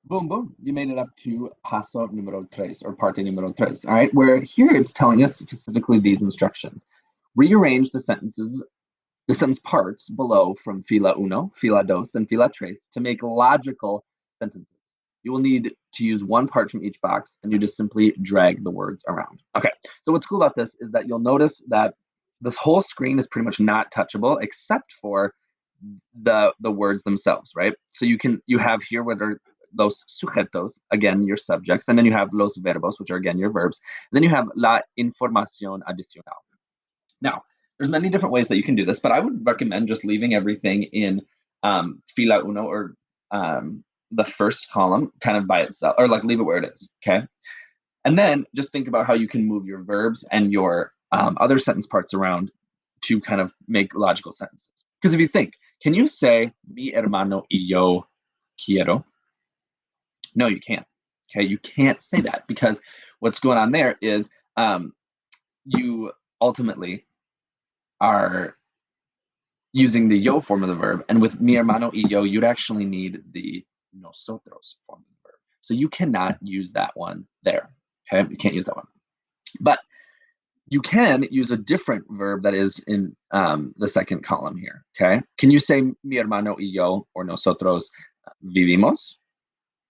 Boom, boom. You made it up to paso número tres or parte número tres. All right, where here it's telling us specifically these instructions. Rearrange the sentence parts below from fila uno, fila dos, and fila tres to make logical sentences. You will need to use one part from each box, and you just simply drag the words around. Okay, so what's cool about this is that you'll notice that this whole screen is pretty much not touchable except for the words themselves, right? So you have here what are los sujetos, again your subjects, and then you have los verbos, which are again your verbs, and then you have la información adicional. Now, there's many different ways that you can do this, but I would recommend just leaving everything in fila uno or the first column kind of by itself, or like leave it where it is, okay? And then just think about how you can move your verbs and your other sentence parts around to kind of make logical sentences. Because if you think, can you say mi hermano y yo quiero? No, you can't. Okay, you can't say that because what's going on there is you ultimately are using the yo form of the verb, and with mi hermano y yo, you'd actually need the nosotros form of the verb. So you cannot use that one there. Okay, you can't use that one. But you can use a different verb that is in the second column here. Okay, can you say mi hermano y yo or nosotros vivimos?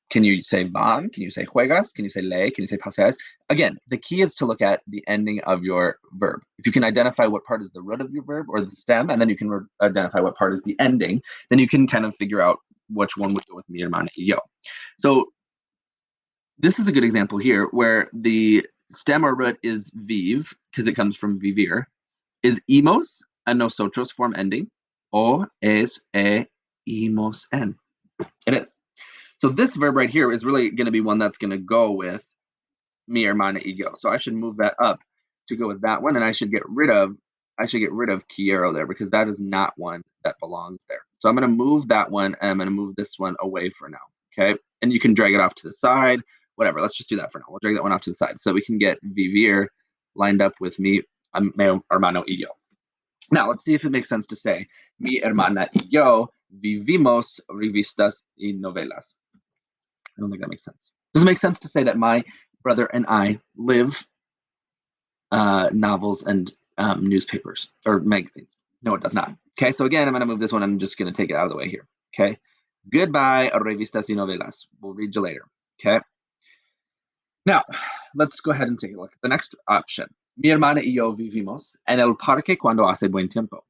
Can you say van? Can you say juegas? Can you say lee? Can you say paseas? Again, the key is to look at the ending of your verb. If you can identify what part is the root of your verb or the stem, and then you can identify what part is the ending, then you can kind of figure out which one would go with mi hermana y yo. So this is a good example here where the stem or root is viv, because it comes from vivir, is imos, a nosotros form ending, o es, e, imos, en. It is. So this verb right here is really going to be one that's going to go with mi hermana y yo. So I should move that up to go with that one, and I should get rid of quiero there because that is not one that belongs there. So I'm going to move that one, and I'm going to move this one away for now. Okay, and you can drag it off to the side, whatever. Let's just do that for now. We'll drag that one off to the side so we can get vivir lined up with mi hermano y yo. Now let's see if it makes sense to say mi hermana y yo vivimos revistas y novelas. I don't think that makes sense. Does it make sense to say that my brother and I live novels and newspapers or magazines? No, it does not. Okay, so again, I'm going to move this one. I'm just going to take it out of the way here. Okay, goodbye, revistas y novelas. We'll read you later. Okay. Now, let's go ahead and take a look at the next option. Mi hermana y yo vivimos en el parque cuando hace buen tiempo.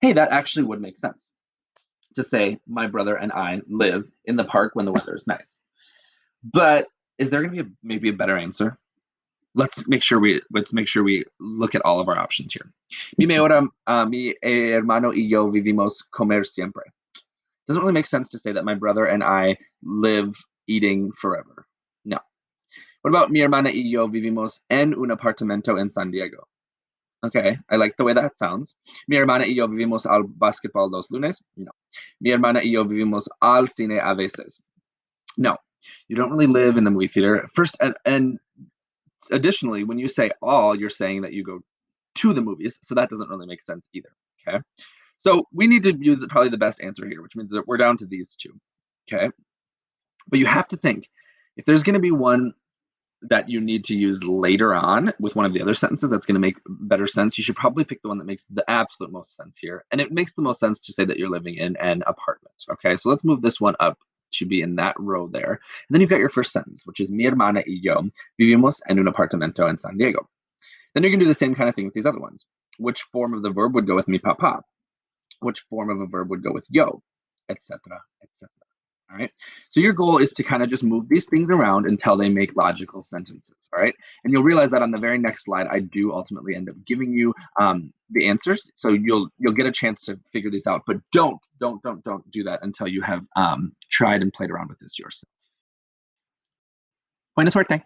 Hey, that actually would make sense to say my brother and I live in the park when the weather is nice. But is there going to be maybe a better answer? Let's make sure we look at all of our options here. Mi hermano y yo vivimos comer siempre. Doesn't really make sense to say that my brother and I live eating forever. No. What about mi hermana y yo vivimos en un apartamento en San Diego? Okay, I like the way that sounds. Mi hermana y yo vivimos al basketball los lunes? No. Mi hermana y yo vivimos al cine a veces? No. You don't really live in the movie theater. First, and additionally, when you say all, you're saying that you go to the movies, so that doesn't really make sense either. Okay, so we need to use probably the best answer here, which means that we're down to these two. Okay, but you have to think if there's going to be one that you need to use later on with one of the other sentences that's going to make better sense, you should probably pick the one that makes the absolute most sense here. And it makes the most sense to say that you're living in an apartment. Okay, so let's move this one up to be in that row there. And then you've got your first sentence, which is mi hermana y yo vivimos en un apartamento en San Diego. Then you can do the same kind of thing with these other ones. Which form of the verb would go with mi papa? Which form of a verb would go with yo, etc., etc. All right. So your goal is to kind of just move these things around until they make logical sentences. All right. And you'll realize that on the very next slide, I do ultimately end up giving you the answers. So you'll get a chance to figure these out. But don't do that until you have tried and played around with this yourself. Buena suerte.